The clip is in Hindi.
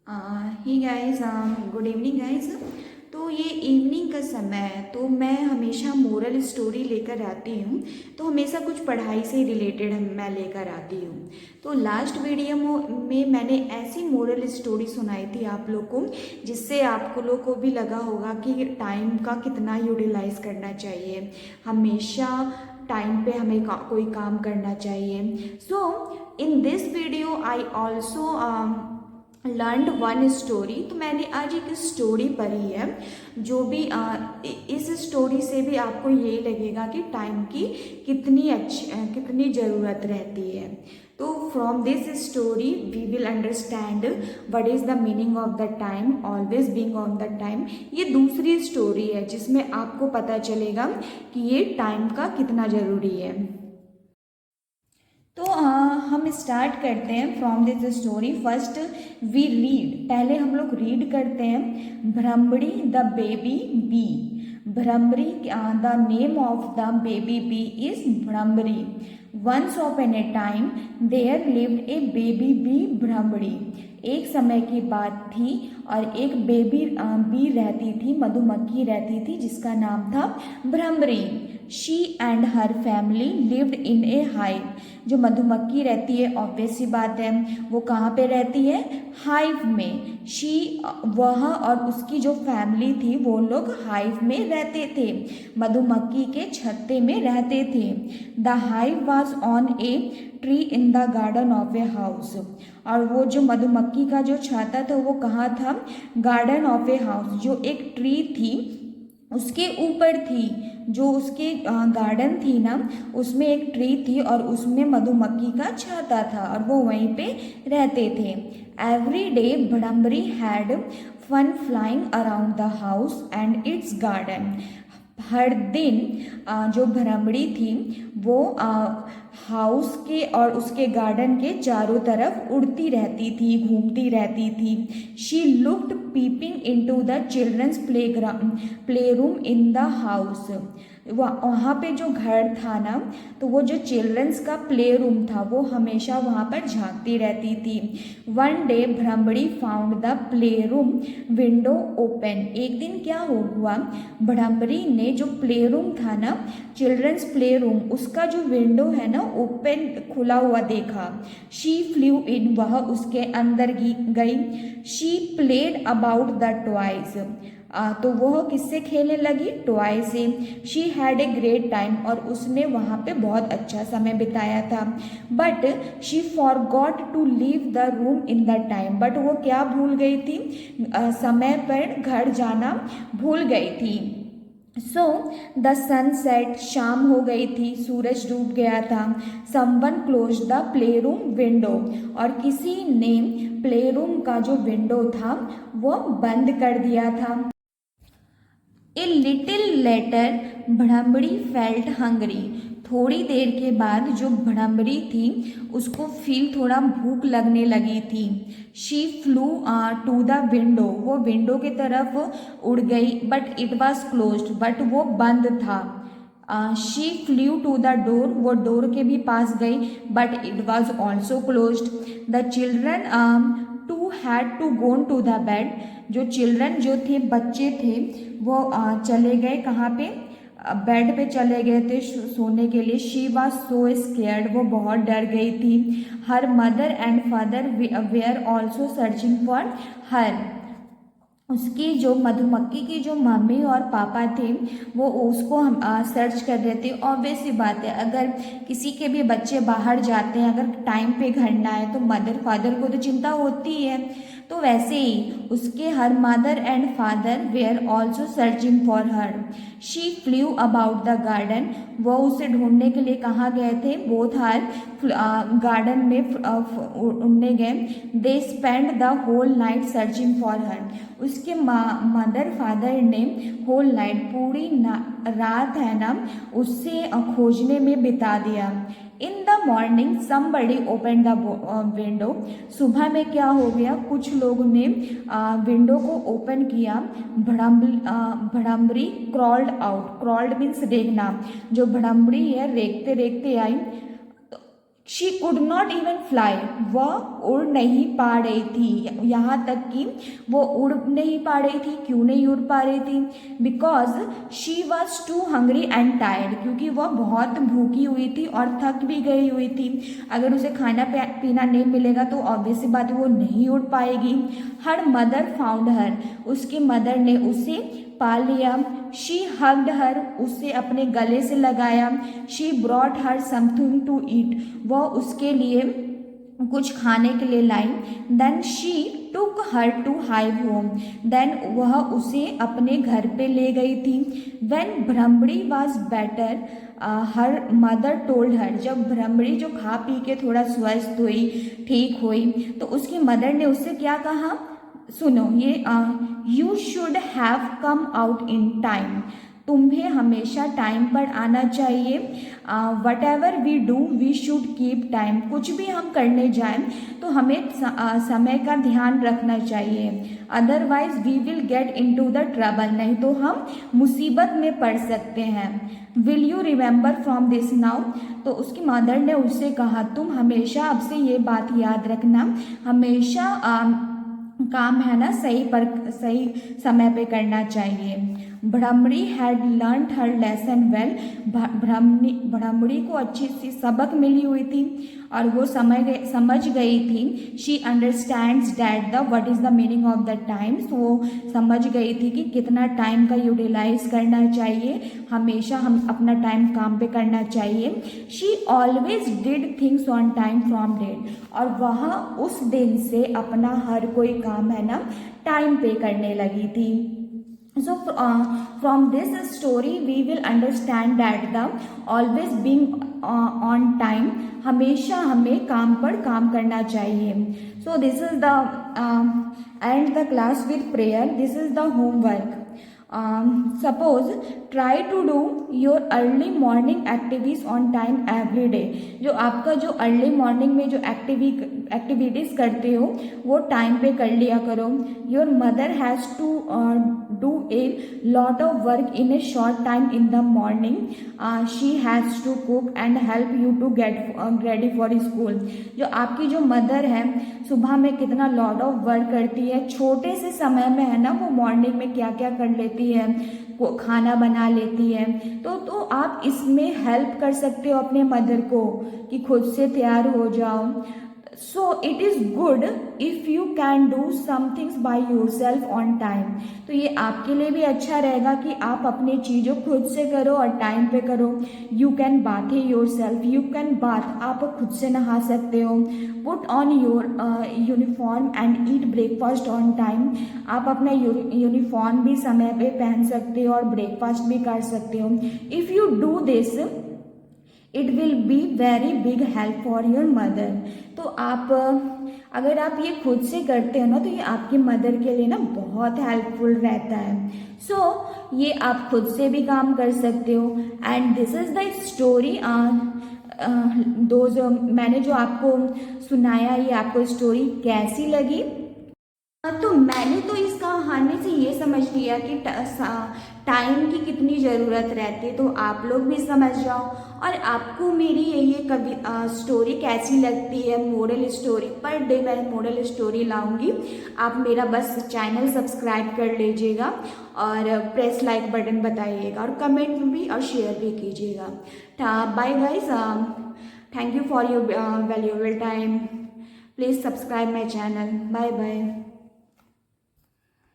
ही गाइस, गुड इवनिंग गाइस। तो ये इवनिंग का समय है, तो मैं हमेशा मोरल स्टोरी लेकर आती हूँ। तो हमेशा कुछ पढ़ाई से रिलेटेड मैं लेकर आती हूँ। तो लास्ट वीडियो में मैंने ऐसी मोरल स्टोरी सुनाई थी आप लोग को, जिससे आपको लोग को भी लगा होगा कि टाइम का कितना यूटिलाइज करना चाहिए। हमेशा टाइम पे हमें कोई काम करना चाहिए। So in this video I also learned one story. तो मैंने आज एक स्टोरी पढ़ी है, जो भी इस स्टोरी से भी आपको ये लगेगा कि टाइम की कितनी ज़रूरत रहती है। तो from this story we will understand what is the meaning of the time, always being on the time. ये दूसरी स्टोरी है जिसमें आपको पता चलेगा कि ये टाइम का कितना ज़रूरी है। तो हम स्टार्ट करते हैं from this story. First we read, पहले हम लोग रीड करते हैं Bhramari the baby bee. Bhramari, the name of the baby bee is Bhramari. Once upon a time there lived a baby bee Bhramari. एक समय की बात थी और एक बेबी बी रहती थी, मधुमक्खी रहती थी, जिसका नाम था Bhramari. She and her family lived in A hive. जो मधुमक्खी रहती है, ऑब्वियस सी बात है, वो कहाँ पे रहती है? हाइव में। शी, वह और उसकी जो फैमिली थी वो लोग हाइव में रहते थे, मधुमक्खी के छत्ते में रहते थे। The hive was on a tree in the garden of a house. और वो जो मधुमक्खी का जो छाता था वो कहाँ था? गार्डन ऑफ ए हाउस, जो एक ट्री थी उसके ऊपर थी। जो उसके गार्डन थी ना, उसमें एक ट्री थी और उसमें मधुमक्खी का छाता था और वो वहीं पे रहते थे। Every day Bhramari had fun flying around the house and its garden. हर दिन जो भ्रमरी थी वो हाउस के और उसके गार्डन के चारों तरफ उड़ती रहती थी, घूमती रहती थी। She looked peeping into the children's play room in the house. वहाँ पे जो घर था ना, तो वो जो चिल्ड्रंस का प्ले रूम था वो हमेशा वहाँ पर झांकती रहती थी। One day Bhramari found the play room window open. एक दिन क्या हुआ, भ्रमरी ने जो प्ले रूम था ना, चिल्ड्रंस प्ले रूम, उसका जो विंडो है ना ओपन, खुला हुआ देखा। शी फ्लू इन, वह उसके अंदर गई। She played about the toys, तो वह किससे खेलने लगी? टॉय से। She had a great time, और उसने वहाँ पे बहुत अच्छा समय बिताया था। But she forgot to leave the room in the time. But वो क्या भूल गई थी? समय पर घर जाना भूल गई थी। सो द सनसेट, शाम हो गई थी, सूरज डूब गया था। Someone close the play room window, और किसी ने प्ले रूम का जो विंडो था वो बंद कर दिया था। A little letter Bhramari felt hungry. थोड़ी देर के बाद जो भ्रमरी थी उसको थोड़ा भूख लगने लगी थी। She flew to the window, वो विंडो की तरफ उड़ गई। But it was closed, but वो बंद था। She flew to the door, वो डोर के भी पास गई, but it was also closed. The children too had to go to the bed. जो चिल्ड्रन जो थे, बच्चे थे, वो चले गए कहाँ पे? बेड पे चले गए थे सोने के लिए। शी वॉज सो स्केयर्ड, वो बहुत डर गई थी। Her mother and father were also searching for her. उसकी जो मधुमक्खी की जो मम्मी और पापा थे वो उसको हम सर्च कर रहे थे। ऑब्वियस सी बात है, अगर किसी के भी बच्चे बाहर जाते हैं, अगर टाइम पे घर ना आए तो मदर फादर को तो चिंता होती है। तो वैसे ही उसके her mother and father were also searching for her. She flew about the garden, वो उसे ढूंढने के लिए कहाँ गए थे? बोथ हर गार्डन में उड़ने गए। They spend the whole night searching for her. उसके मदर फादर ने होल नाइट, पूरी रात है ना, उससे खोजने में बिता दिया। In the morning somebody open the window. सुबह में क्या हो गया? कुछ लोगों ने विंडो को ओपन किया। Bhramari crawled out. Crawled means रेंगना। जो भ्रमरी है रेंगते रेंगते आई। She could not even fly, वह उड़ नहीं पा रही थी, यहाँ तक कि वो उड़ नहीं पा रही थी। क्यों नहीं उड़ पा रही थी? Because she was too hungry and tired, क्योंकि वह बहुत भूखी हुई थी और थक भी गई हुई थी। अगर उसे खाना पीना नहीं मिलेगा तो ऑब्वियस सी बात है वो नहीं उड़ पाएगी। हर मदर फाउंड हर, उसकी मदर ने उसे पा लिया। शी हग्ड हर, उसे अपने गले से लगाया। She brought her something to eat, वह उसके लिए कुछ खाने के लिए लाई। Then she took her to hive home, then वह उसे अपने घर पे ले गई थी। When Bhramari was better her mother told her, जब भ्रमड़ी जो खा पी के थोड़ा स्वस्थ हुई, ठीक हुई, तो उसकी मदर ने उससे क्या कहा? सुनो ये, you should have come out in time, तुम्हें हमेशा टाइम पर आना चाहिए। Whatever we do we should keep time, कुछ भी हम करने जाएं तो हमें समय का ध्यान रखना चाहिए। Otherwise we will get into the trouble, नहीं तो हम मुसीबत में पड़ सकते हैं। Will you remember from this now, तो उसकी मदर ने उससे कहा तुम हमेशा अब से ये बात याद रखना, हमेशा काम है ना सही समय पे करना चाहिए। Bhramari had learn her lesson well, Bhramari को अच्छी सी सबक मिली हुई थी और वो समझ गई थी। She understands that the what is the meaning of the times, वो समझ गई थी कि कितना टाइम का यूटिलाइज करना चाहिए, हमेशा हम अपना टाइम काम पे करना चाहिए। She always did things on time from date, और वह उस दिन से अपना हर कोई काम है ना टाइम पे करने लगी थी। So from this story we will understand that the always being on time, हमेशा हमें काम पर काम करना चाहिए। So this is the end the class with prayer. This is the homework. Suppose try to do your early morning activities on time every day. जो आपका जो अर्ली मॉर्निंग में जो एक्टिविटीज़ करते हो वो टाइम पे कर लिया करो। Your mother has to do a lot of work in a short time in the morning, she has to cook and help you to get ready for school. जो आपकी जो मदर है सुबह में कितना लॉट ऑफ वर्क करती है, छोटे से समय में है ना वो मॉर्निंग में क्या क्या कर लेती है, वो खाना बना लेती है। तो आप इसमें हेल्प कर सकते हो अपने मदर को कि खुद से तैयार हो जाओ। So it is good if you can do some things by yourself on time. तो ये आपके लिए भी अच्छा रहेगा कि आप अपनी चीज़ों खुद से करो और टाइम पे करो। You can bath your self, you can bath, आप खुद से नहा सकते हो। Put on your uniform and eat breakfast on time, आप अपना यूनिफॉर्म भी समय पे पहन सकते हो और ब्रेकफास्ट भी कर सकते हो। If you do this it will be very big help for your mother. तो आप अगर आप ये खुद से करते हो ना तो ये आपकी मदर के लिए ना बहुत हेल्पफुल रहता है। सो ये आप खुद से भी काम कर सकते हो। And this is the story, मैंने जो आपको सुनाया ये आपको स्टोरी कैसी लगी? तो मैंने तो इस कहानी से ये समझ लिया कि टाइम की कितनी ज़रूरत रहती है, तो आप लोग भी समझ जाओ। और आपको मेरी ये स्टोरी कैसी लगती है, मोरल स्टोरी, पर डे मैं मोरल स्टोरी लाऊंगी। आप मेरा बस चैनल सब्सक्राइब कर लीजिएगा और प्रेस लाइक बटन बताइएगा और कमेंट भी और शेयर भी कीजिएगा। Bye guys, thank you for your valuable time. Please subscribe my channel. Bye bye.